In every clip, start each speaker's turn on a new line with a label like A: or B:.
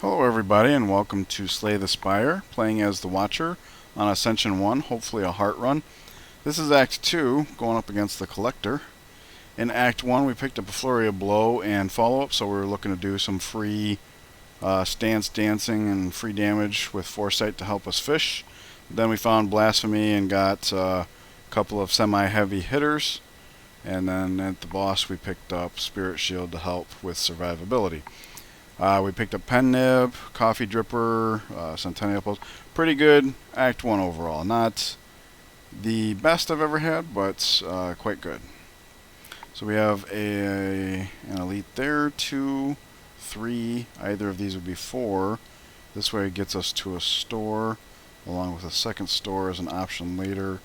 A: Hello everybody and welcome to Slay the Spire, playing as the Watcher on Ascension 1, hopefully a heart run. This is Act 2, going up against the Collector. In Act 1 we picked up a Flurry of Blow and follow-up, so we were looking to do some free stance dancing and free damage with Foresight to help us fish. Then we found Blasphemy and got a couple of semi-heavy hitters. And then at the boss we picked up Spirit Shield to help with survivability. We picked up Pen Nib, Coffee Dripper, Centennial Post. Pretty good Act 1 overall. Not the best I've ever had, but quite good. So we have an Elite there, 2, 3. Either of these would be 4. This way it gets us to a store, along with a second store as an option later,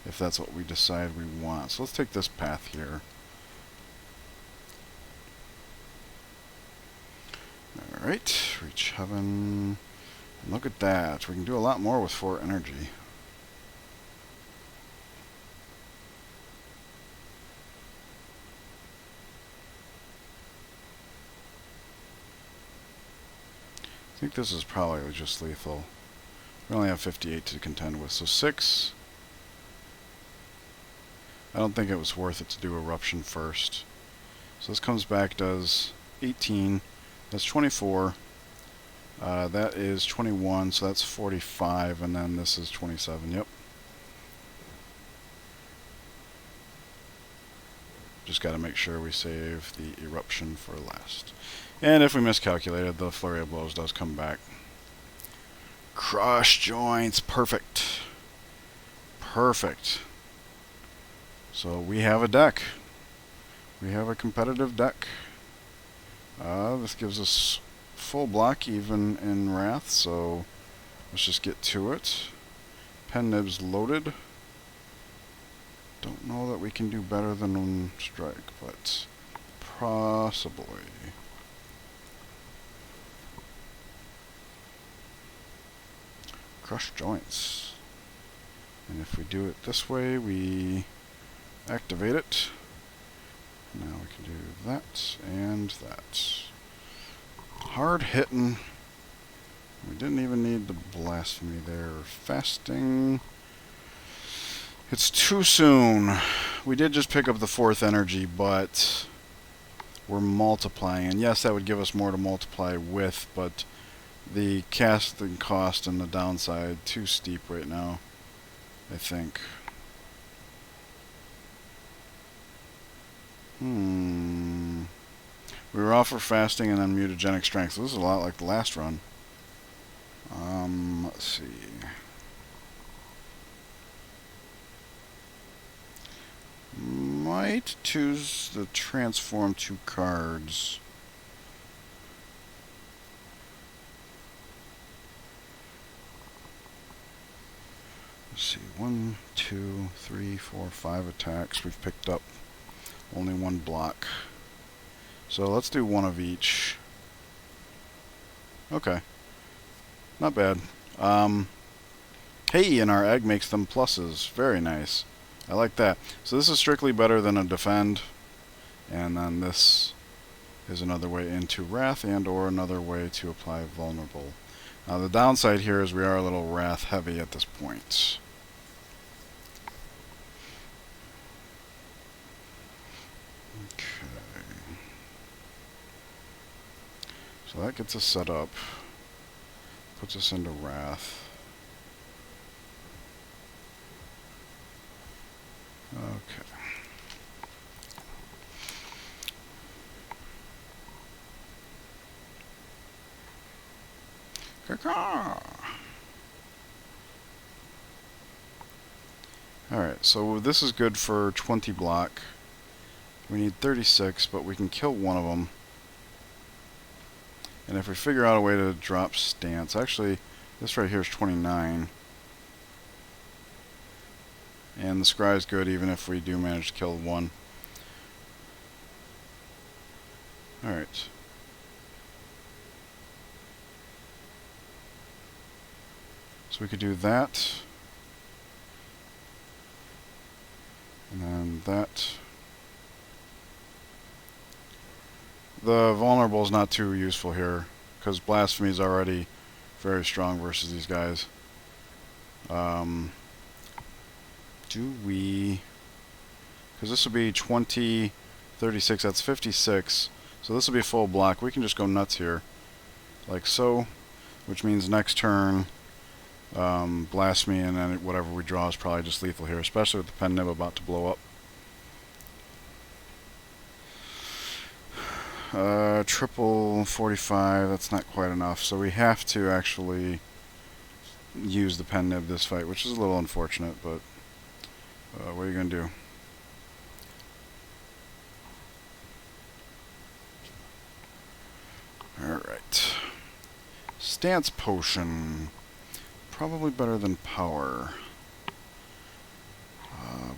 A: if that's what we decide we want. So let's take this path here. Alright, reach heaven. And look at that. We can do a lot more with 4 energy. I think this is probably just lethal. We only have 58 to contend with, so 6. I don't think it was worth it to do Eruption first. So this comes back, does 18. That's 24. That is 21, so that's 45, and then this is 27. Yep. Just got to make sure we save the Eruption for last. And if we miscalculated, the Flurry of Blows does come back. Crush joints. Perfect. Perfect. So we have a deck. We have a competitive deck. This gives us full block even in Wrath, so let's just get to it. Pen Nib's loaded. Don't know that we can do better than Strike, but possibly. Crush joints. And if we do it this way, we activate it. Now we can do that and that. Hard hitting. We didn't even need the Blasphemy there. Fasting. It's too soon. We did just pick up the 4th energy, but we're multiplying. And yes, that would give us more to multiply with, but the casting cost and the downside too steep right now, I think. We were off for fasting and then mutagenic strength. So this is a lot like the last run. Let's see. Might choose the transform 2 cards. Let's see. 1, 2, 3, 4, 5 attacks. We've picked up only 1 block. So let's do 1 of each. Okay. Not bad. Hey, and our egg makes them pluses. Very nice. I like that. So this is strictly better than a defend. And then this is another way into Wrath and or another way to apply vulnerable. Now the downside here is we are a little Wrath heavy at this point. So that gets us set up, puts us into Wrath. Okay. Alright, so this is good for 20 block. We need 36, but we can kill one of them. And if we figure out a way to drop stance, actually, this right here is 29. And the scry is good even if we do manage to kill one. Alright. So we could do that. And then that. The vulnerable is not too useful here, because Blasphemy is already very strong versus these guys. Do we... Because this will be 20, 36, that's 56. So this will be a full block. We can just go nuts here. Like so. Which means next turn, Blasphemy, and then whatever we draw is probably just lethal here. Especially with the pen nib about to blow up. Triple 45, that's not quite enough. So we have to actually use the pen nib this fight, which is a little unfortunate, but what are you going to do? Alright. Stance Potion. Probably better than Power.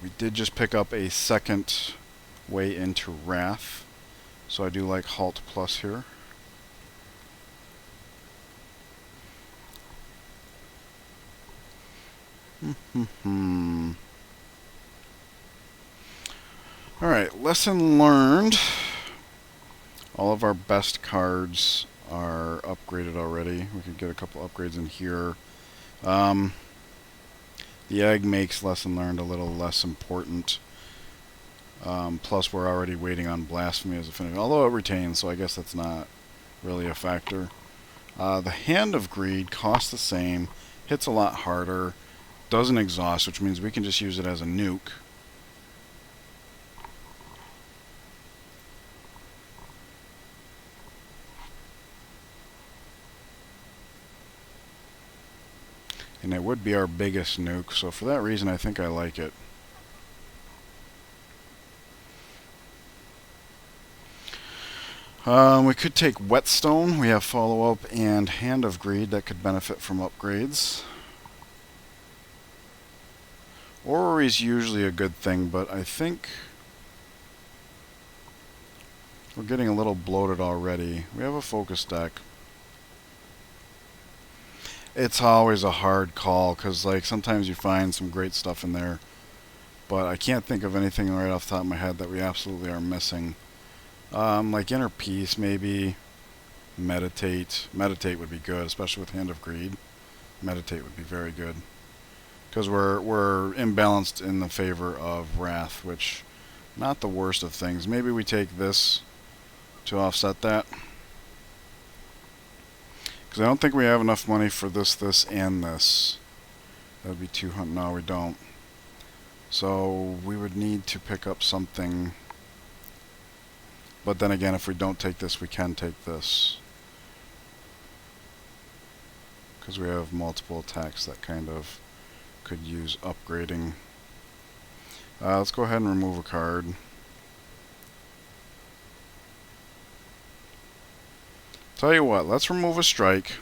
A: We did just pick up a second way into Wrath. So I do like Halt Plus here. Alright, lesson learned. All of our best cards are upgraded already. We could get a couple upgrades in here. The egg makes lesson learned a little less important. Plus we're already waiting on Blasphemy as a finish. Although it retains, so I guess that's not really a factor. The Hand of Greed costs the same, hits a lot harder, doesn't exhaust, which means we can just use it as a nuke. And it would be our biggest nuke, so for that reason I think I like it. We could take Whetstone. We have follow-up and Hand of Greed that could benefit from upgrades. Orrery is usually a good thing, but I think we're getting a little bloated already. We have a focus deck. It's always a hard call, because like sometimes you find some great stuff in there, but I can't think of anything right off the top of my head that we absolutely are missing. Like Inner Peace, maybe. Meditate. Meditate would be good, especially with Hand of Greed. Meditate would be very good. Because we're imbalanced in the favor of Wrath, which, not the worst of things. Maybe we take this to offset that. Because I don't think we have enough money for this, and this. That would be 200. No, we don't. So we would need to pick up something. But then again, if we don't take this, we can take this. Because we have multiple attacks that kind of could use upgrading. Let's go ahead and remove a card. Tell you what, let's remove a strike.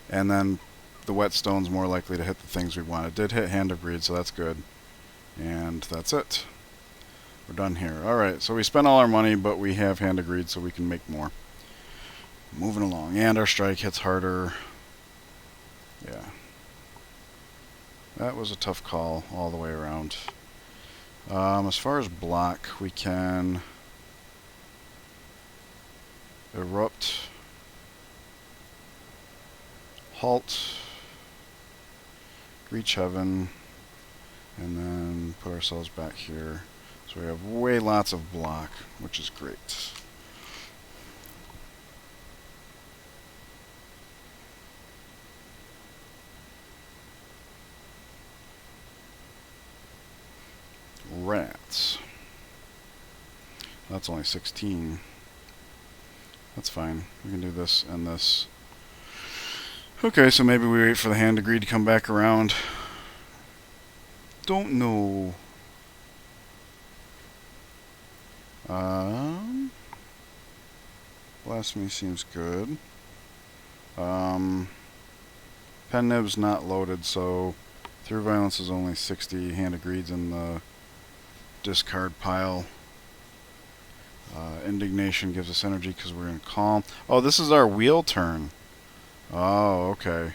A: And then the Whetstone's more likely to hit the things we want. It did hit Hand of Greed, so that's good. And that's it. We're done here. Alright, so we spent all our money, but we have Hand of Greed, so we can make more. Moving along. And our strike hits harder. Yeah. That was a tough call all the way around. As far as block, we can Erupt, Halt, Reach Heaven, and then put ourselves back here. So we have way lots of block, which is great. Rats. That's only 16. That's fine. We can do this and this. Okay, so maybe we wait for the Hand of Greed to come back around. Don't know. Blasphemy seems good. Pen Nib's not loaded, so Through Violence is only 60. Hand of Greed's in the discard pile. Indignation gives us energy because we're in Calm. Oh, this is our wheel turn. Oh, okay.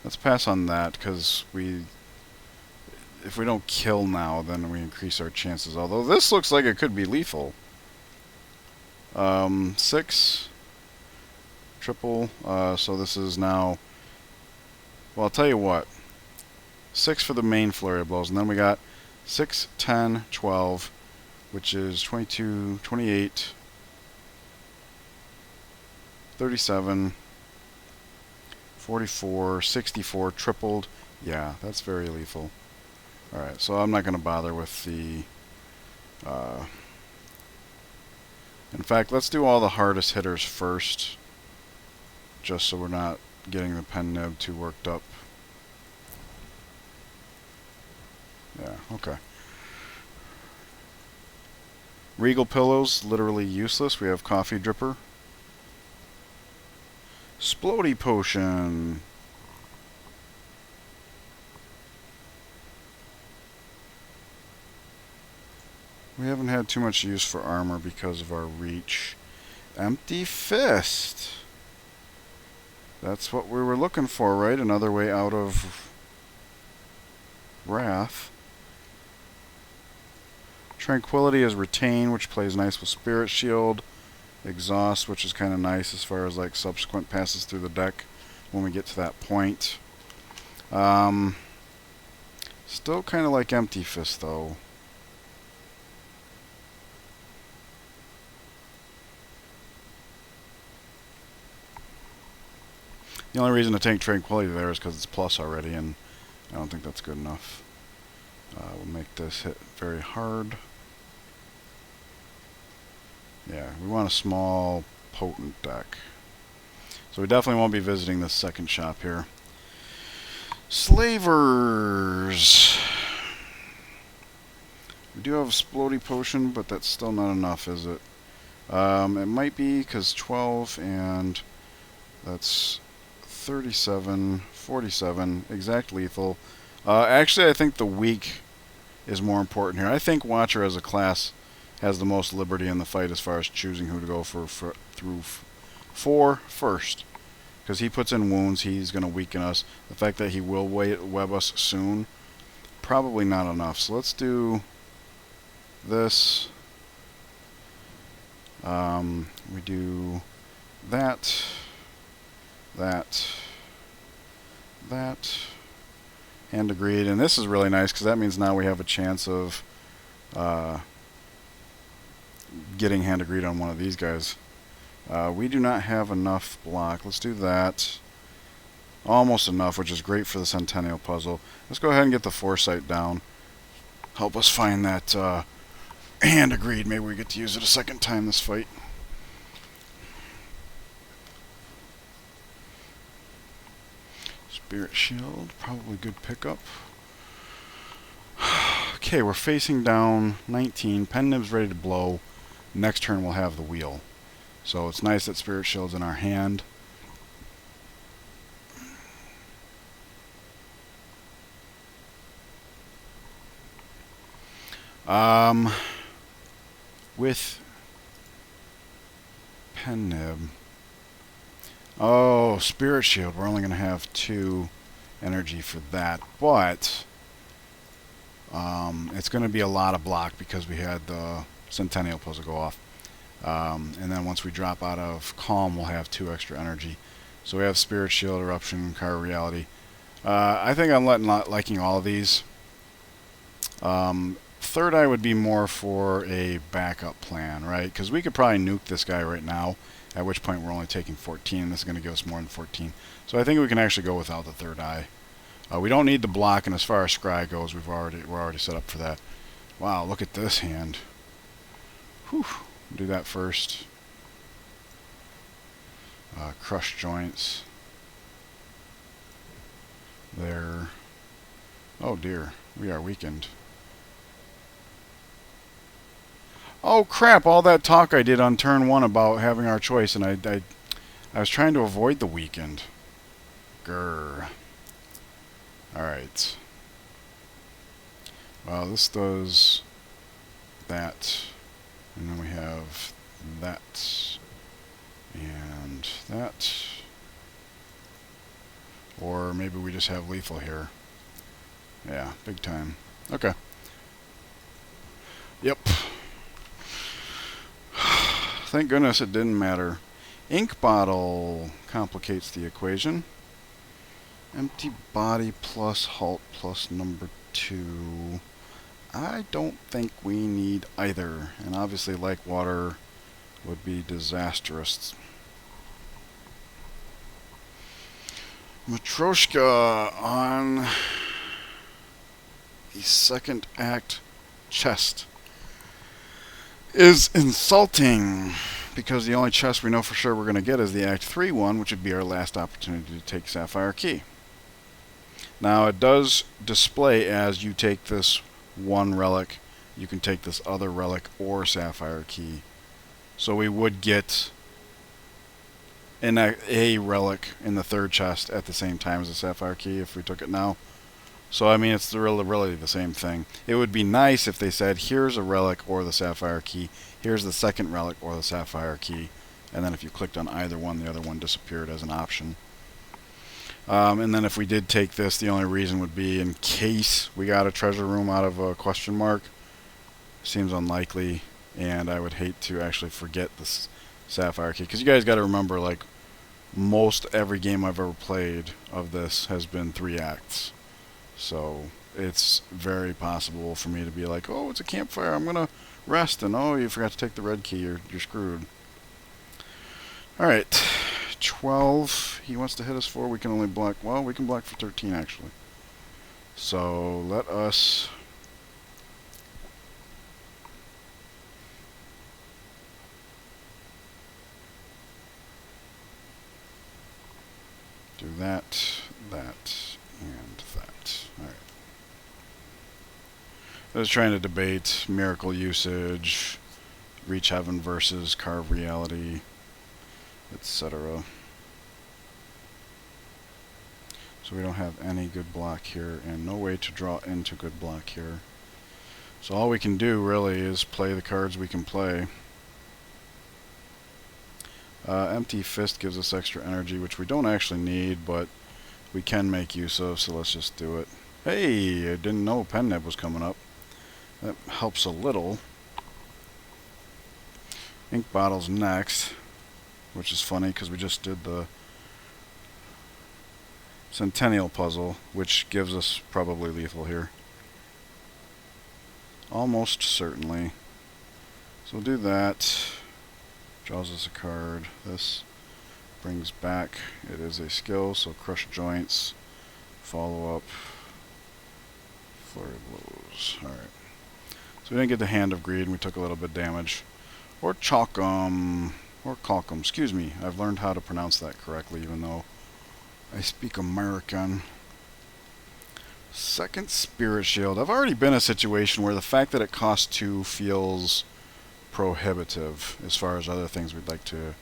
A: Let's pass on that because if we don't kill now, then we increase our chances. Although this looks like it could be lethal. 6 triple. So this is now. Well, I'll tell you what. 6 for the main flurry of blows, and then we got 6, 10, 12, which is 22, 28, 37, 44, 64, tripled. Yeah, that's very lethal. Alright, so I'm not going to bother with the... in fact, let's do all the hardest hitters first, just so we're not getting the pen nib too worked up. Yeah, okay. Regal pillows, literally useless. We have coffee dripper. Splody potion. We haven't had too much use for armor because of our reach. Empty fist. That's what we were looking for, right? Another way out of wrath. Tranquility is retain, which plays nice with Spirit Shield. Exhaust, which is kind of nice as far as like subsequent passes through the deck when we get to that point. Still kind of like Empty Fist though. The only reason to take Tranquility there is because it's plus already, and I don't think that's good enough. We'll make this hit very hard. Yeah, we want a small, potent deck. So we definitely won't be visiting this second shop here. Slavers! We do have a Splody Potion, but that's still not enough, is it? It might be, because 12 and that's 37, 47, exact lethal. Actually, I think the weak is more important here. I think Watcher as a class has the most liberty in the fight as far as choosing who to go for first. Because he puts in wounds, he's going to weaken us. The fact that he will web us soon, probably not enough. So let's do this. We do that, that, and agreed. And this is really nice because that means now we have a chance of getting hand agreed on one of these guys. We do not have enough block. Let's do that. Almost enough, which is great for the Centennial puzzle. Let's go ahead and get the Foresight down. Help us find that hand agreed. Maybe we get to use it a second time this fight. Spirit Shield, probably good pickup. Okay, we're facing down 19. Pen nib's ready to blow. Next turn we'll have the wheel. So it's nice that Spirit Shield's in our hand. With pen nib. Oh, Spirit Shield. We're only going to have 2 energy for that, but it's going to be a lot of block because we had the Centennial puzzle go off. And then once we drop out of Calm, we'll have 2 extra energy. So we have Spirit Shield, Eruption, Car Reality. I think I'm liking all of these. Third Eye would be more for a backup plan, right? Because we could probably nuke this guy right now, at which point we're only taking 14. This is going to give us more than 14. So I think we can actually go without the Third Eye. We don't need the block, and as far as Scry goes, we're already set up for that. Wow, look at this hand. Whew. Do that first. Crush joints. There. Oh dear, we are weakened. Oh crap, all that talk I did on turn 1 about having our choice, and I was trying to avoid the weakened. Grr. Alright. Well, this does that. And then we have that. And that. Or maybe we just have lethal here. Yeah, big time. Okay. Yep. Thank goodness it didn't matter. Ink bottle complicates the equation. Empty body plus halt plus number 2. I don't think we need either. And obviously like water would be disastrous. Matryoshka on the second act chest is insulting because the only chest we know for sure we're going to get is the Act 3 one, which would be our last opportunity to take Sapphire Key. Now it does display as you take this one relic, you can take this other relic or Sapphire Key. So we would get a relic in the third chest at the same time as the Sapphire Key if we took it now. So I mean, it's really the same thing. It would be nice if they said, here's a relic or the Sapphire Key, here's the second relic or the Sapphire Key, and then if you clicked on either one, the other one disappeared as an option. And then if we did take this, the only reason would be in case we got a treasure room out of a question mark. Seems unlikely, and I would hate to actually forget this Sapphire Key, because you guys got to remember, like, most every game I've ever played of this has been 3 acts. So it's very possible for me to be like, oh, it's a campfire, I'm gonna rest, and oh, you forgot to take the red key, you're screwed. Alright, 12 he wants to hit us for. We can only block, well, we can block for 13 actually. So let us do that, and that. Alright. I was trying to debate miracle usage, reach heaven versus carve reality, etc. So we don't have any good block here, and no way to draw into good block here. So all we can do really is play the cards we can play. Empty Fist gives us extra energy, which we don't actually need, but we can make use of, so let's just do it. Hey, I didn't know Pen Nib was coming up. That helps a little. Ink Bottle's next, which is funny because we just did the Centennial puzzle, which gives us probably lethal here. Almost certainly. So we'll do that. Draws us a card. This brings back, it is a skill, so Crush Joints, follow up, Flurry Blows. Alright. So we didn't get the Hand of Greed and we took a little bit of damage. Or Chalkum, or Calcum, excuse me. I've learned how to pronounce that correctly even though I speak American. Second Spirit Shield. I've already been in a situation where the fact that it costs 2 feels prohibitive as far as other things we'd like to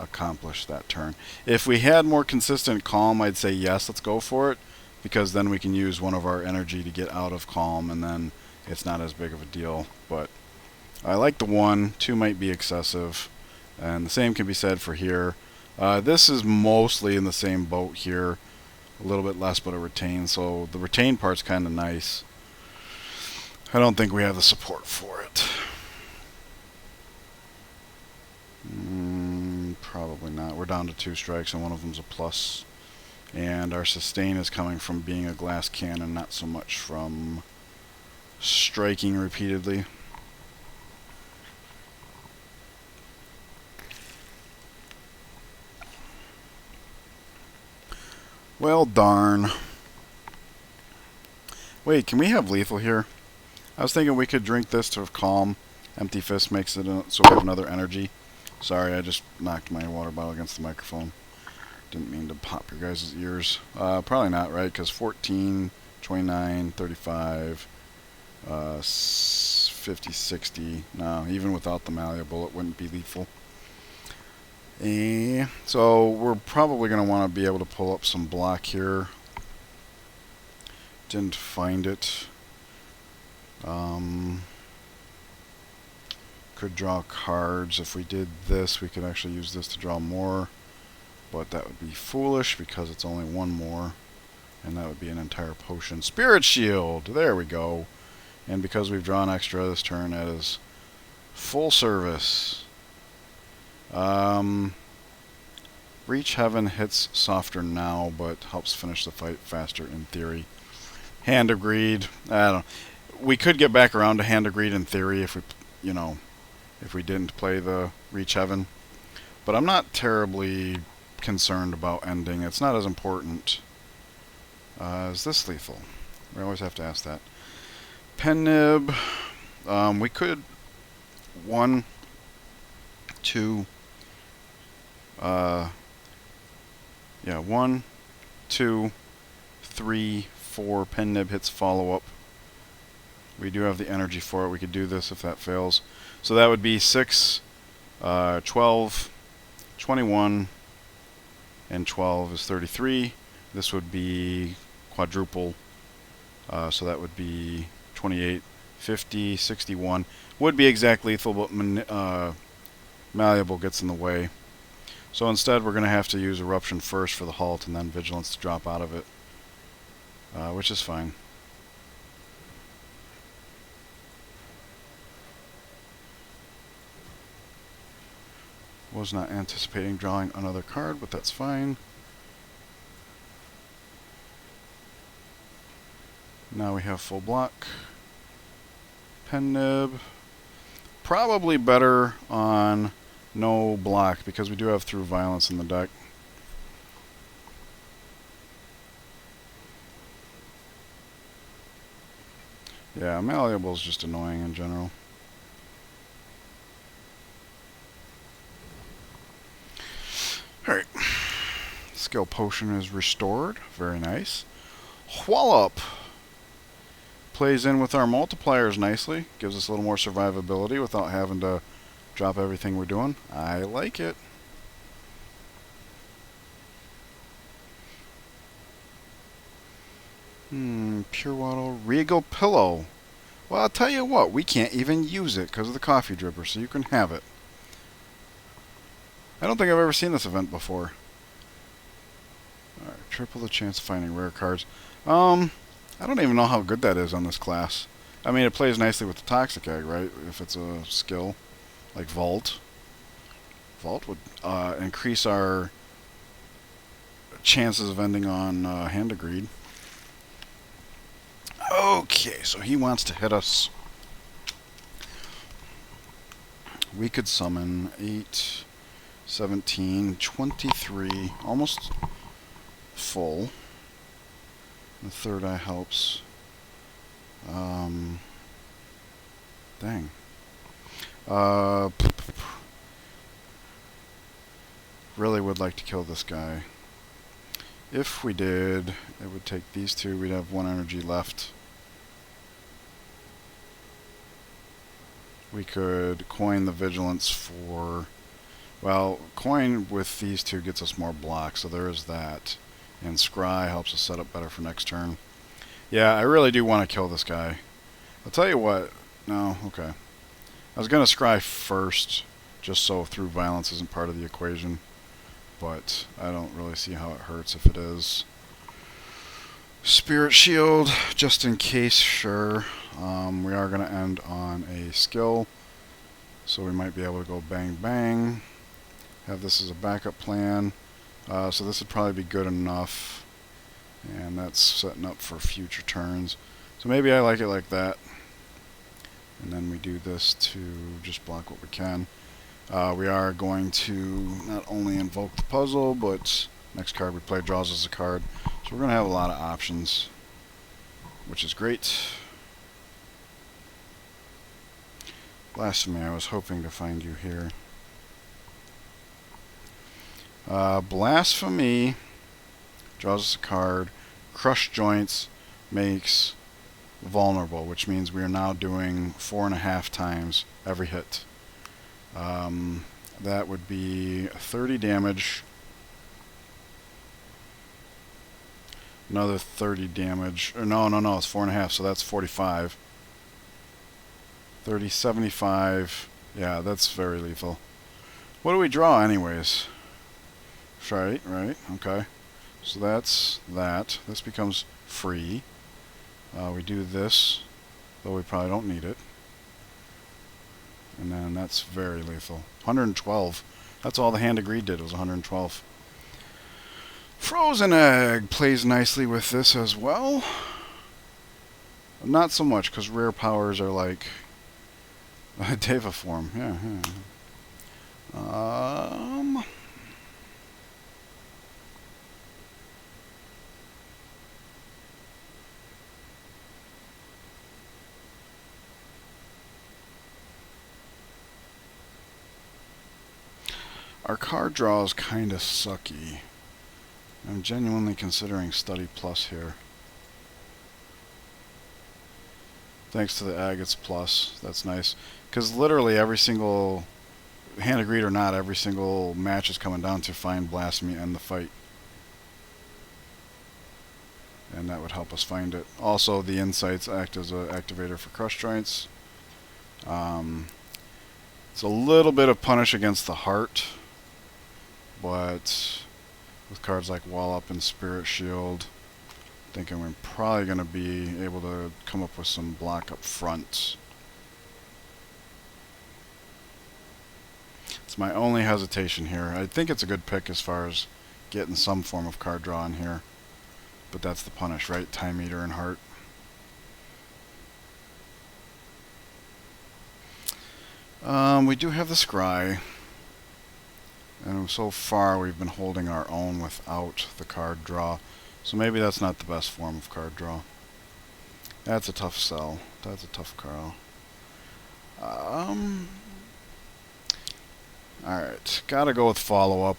A: accomplish that turn. If we had more consistent calm, I'd say yes, let's go for it, because then we can use one of our energy to get out of calm and then it's not as big of a deal. But I like the 1. 2 might be excessive, and the same can be said for here. This is mostly in the same boat here, a little bit less, but a retain, so the retain part's kind of nice. I don't think we have the support for it. Probably not. We're down to 2 strikes and one of them's a plus. And our sustain is coming from being a glass cannon, not so much from striking repeatedly. Well, darn. Wait, can we have lethal here? I was thinking we could drink this to calm. Empty Fist makes it so we have another energy. Sorry, I just knocked my water bottle against the microphone. Didn't mean to pop your guys' ears. Probably not, right? Because 14, 29, 35, 50, 60. No, even without the malleable, it wouldn't be lethal. So we're probably going to want to be able to pull up some block here. Didn't find it. Could draw cards. If we did this, we could actually use this to draw more, but that would be foolish because it's only 1 more. And that would be an entire potion. Spirit Shield! There we go. And because we've drawn extra this turn, that is full service. Reach Heaven hits softer now, but helps finish the fight faster in theory. Hand of Greed. I don't know. We could get back around to Hand of Greed in theory if we, if we didn't play the Reach Heaven. But I'm not terribly concerned about ending. It's not as important. Is this lethal? We always have to ask that. Pen Nib. We could 1, 2. Yeah, 1, 2, 3, 4. Pen Nib hits follow up. We do have the energy for it. We could do this if that fails. So that would be 6, 12, 21, and 12 is 33. This would be quadruple. So that would be 28, 50, 61. Would be exact lethal, but malleable gets in the way. So instead we're going to have to use Eruption first for the halt and then Vigilance to drop out of it. Which is fine. Was not anticipating drawing another card, but that's fine. Now we have full block. Pen Nib. Probably better on no block because we do have Through Violence in the deck. Yeah, Malleable is just annoying in general. Alright. Skill Potion is restored. Very nice. Wallop plays in with our multipliers nicely. Gives us a little more survivability without having to drop everything we're doing. I like it. Pure Waddle. Regal Pillow. Well, I'll tell you what. We can't even use it because of the coffee dripper, so you can have it. I don't think I've ever seen this event before. Alright, triple the chance of finding rare cards. I don't even know how good that is on this class. I mean, it plays nicely with the Toxic Egg, right? If it's a skill. Like Vault. Vault would increase our chances of ending on Hand of Greed. Okay, so he wants to hit us. We could summon 8, 17, 23, almost full. The third eye helps. Dang. Really would like to kill this guy. If we did, it would take these two. We'd have 1 energy left. We could coin the Vigilance for... Well, coin with these two gets us more blocks, so there is that. And Scry helps us set up better for next turn. Yeah, I really do want to kill this guy. I'll tell you what. No, okay. I was going to Scry first, just so Through Violence isn't part of the equation. But I don't really see how it hurts if it is. Spirit Shield, just in case, sure. We are going to end on a skill, so we might be able to go bang bang. Have this as a backup plan. So this would probably be good enough. And that's setting up for future turns. So maybe I like it like that. And then we do this to just block what we can. We are going to not only invoke the puzzle, but next card we play draws us a card. So we're going to have a lot of options, which is great. Blasphemy, I was hoping to find you here. Blasphemy draws us a card. Crush Joints makes vulnerable, which means we are now doing 4.5 times every hit. That would be 30 damage. Another 30 damage. Or no, it's 4.5, so that's 45. 30, 75. Yeah, that's very lethal. What do we draw anyways? Right, okay. So that's that. This becomes free. We do this, though we probably don't need it. And then that's very lethal. 112. That's all the Hand of Greed did, was 112. Frozen Egg plays nicely with this as well. Not so much, because rare powers are like Deva form. Yeah. Our card draw is kind of sucky. I'm genuinely considering Study Plus here. Thanks to the Agates Plus. That's nice. Because literally every single, Hand of Greed or not, every single match is coming down to find Blasphemy and the fight. And that would help us find it. Also, the Insights act as an activator for Crush Joints. It's a little bit of punish against the heart. But with cards like Wall Up and Spirit Shield, thinking we're probably going to be able to come up with some block up front. It's my only hesitation here. I think it's a good pick as far as getting some form of card draw in here. But that's the punish, right? Time Eater and Heart. We do have the Scry. And so far we've been holding our own without the card draw. So maybe that's not the best form of card draw. That's a tough sell. That's a tough call. Alright, gotta go with follow-up.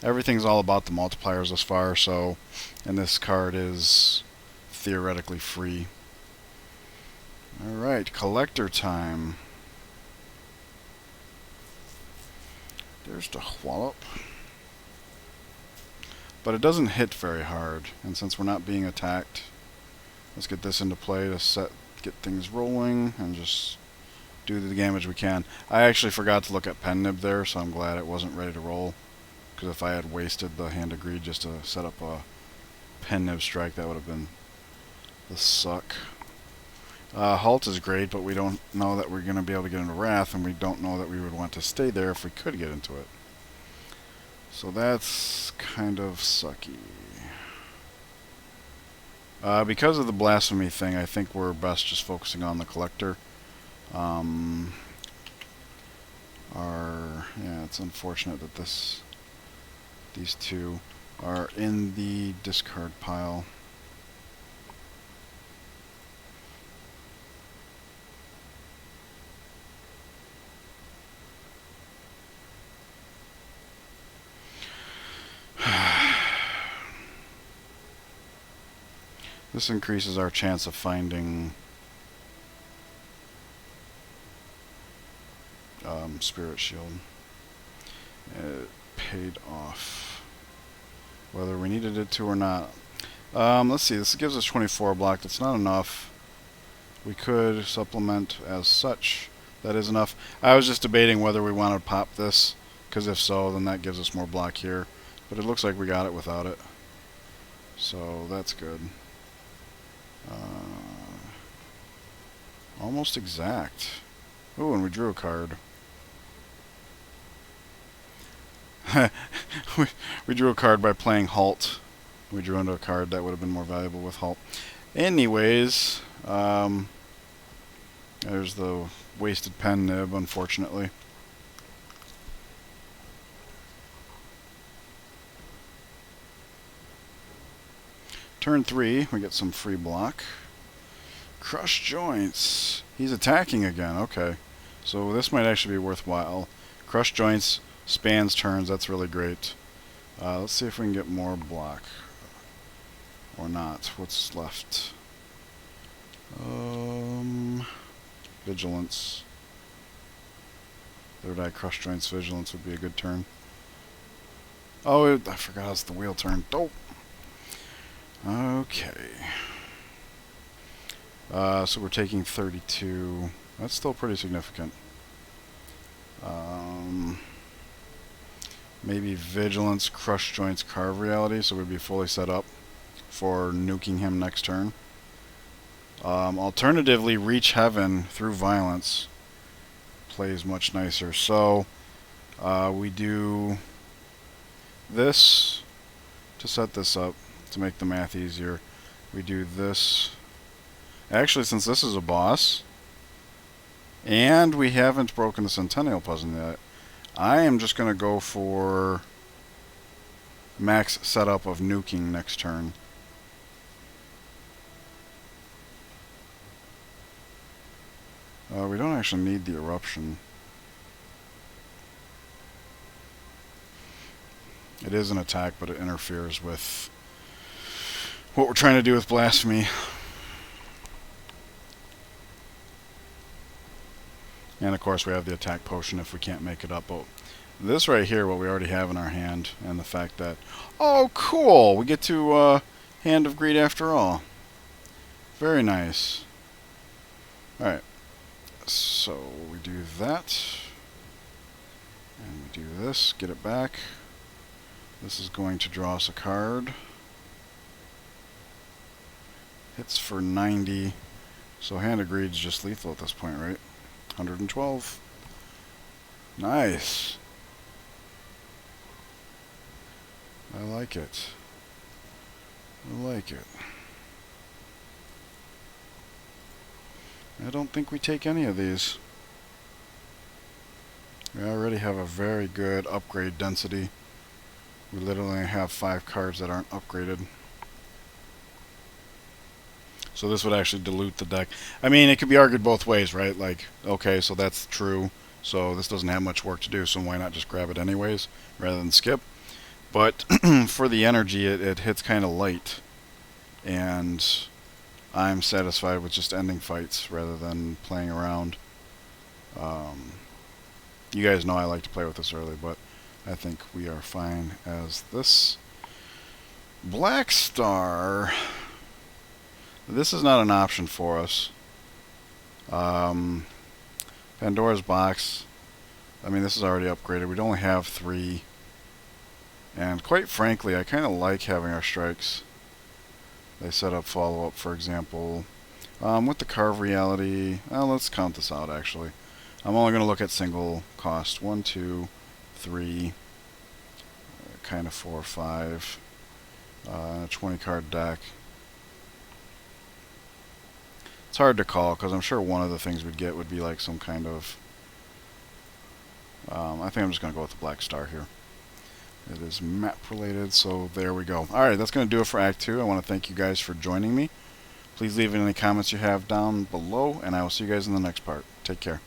A: Everything's all about the multipliers thus far, so... And this card is theoretically free. Alright, collector time. There's the wallop. But it doesn't hit very hard, and since we're not being attacked, let's get this into play to get things rolling and just do the damage we can. I actually forgot to look at Pen Nib there, so I'm glad it wasn't ready to roll. Because if I had wasted the Hand of Greed just to set up a Pen Nib strike, that would have been the suck. Halt is great, but we don't know that we're going to be able to get into Wrath, and we don't know that we would want to stay there if we could get into it. So that's kind of sucky. Because of the Blasphemy thing, I think we're best just focusing on the collector. Yeah, it's unfortunate that these two are in the discard pile. This increases our chance of finding Spirit Shield. It paid off, whether we needed it to or not. Let's see, this gives us 24 block. That's not enough. We could supplement as such. That is enough. I was just debating whether we want to pop this, because if so, then that gives us more block here. But it looks like we got it without it. So that's good. Almost exact. Ooh, and we drew a card. we drew a card by playing Halt. We drew into a card that would have been more valuable with Halt. Anyways, there's the wasted Pen Nib, unfortunately. Turn 3, we get some free block. Crush Joints. He's attacking again, okay. So this might actually be worthwhile. Crush Joints spans turns, that's really great. Let's see if we can get more block. Or not. What's left? Vigilance. Third Eye Crush Joints Vigilance would be a good turn. Oh, I forgot it's the wheel turn. Dope. Okay. So we're taking 32. That's still pretty significant. Maybe Vigilance, Crush Joints, Carve Reality, so we'd be fully set up for nuking him next turn. Alternatively, Reach Heaven through Violence plays much nicer. So we do this to set this up to make the math easier. We do this. Actually, since this is a boss, and we haven't broken the Centennial Puzzle yet, I am just going to go for max setup of nuking next turn. We don't actually need the Eruption. It is an attack, but it interferes with what we're trying to do with Blasphemy. And of course we have the attack potion if we can't make it up. But this right here, what we already have in our hand, and the fact that, oh cool, we get to Hand of Greed after all. Very nice. Alright, so we do that, and we do this, get it back. This is going to draw us a card. Hits for 90, so Hand of Greed is just lethal at this point, right? 112. Nice. I like it. I like it. I don't think we take any of these. We already have a very good upgrade density. We literally have 5 cards that aren't upgraded. So this would actually dilute the deck. I mean, it could be argued both ways, right? Like, okay, so that's true. So this doesn't have much work to do, so why not just grab it anyways, rather than skip? But for the energy, it hits kind of light. And I'm satisfied with just ending fights rather than playing around. You guys know I like to play with this early, but I think we are fine as this. Black Star. This is not an option for us. Pandora's Box. I mean, this is already upgraded. We'd only have 3. And quite frankly, I kind of like having our strikes. They set up follow-up, for example. With the Carve Reality, let's count this out, actually. I'm only going to look at single cost. 1, 2, 3, kind of 4, 5. A 20-card deck. It's hard to call, because I'm sure one of the things we'd get would be like some kind of... I think I'm just going to go with the Black Star here. It is map related, so there we go. Alright, that's going to do it for Act 2. I want to thank you guys for joining me. Please leave any comments you have down below, and I will see you guys in the next part. Take care.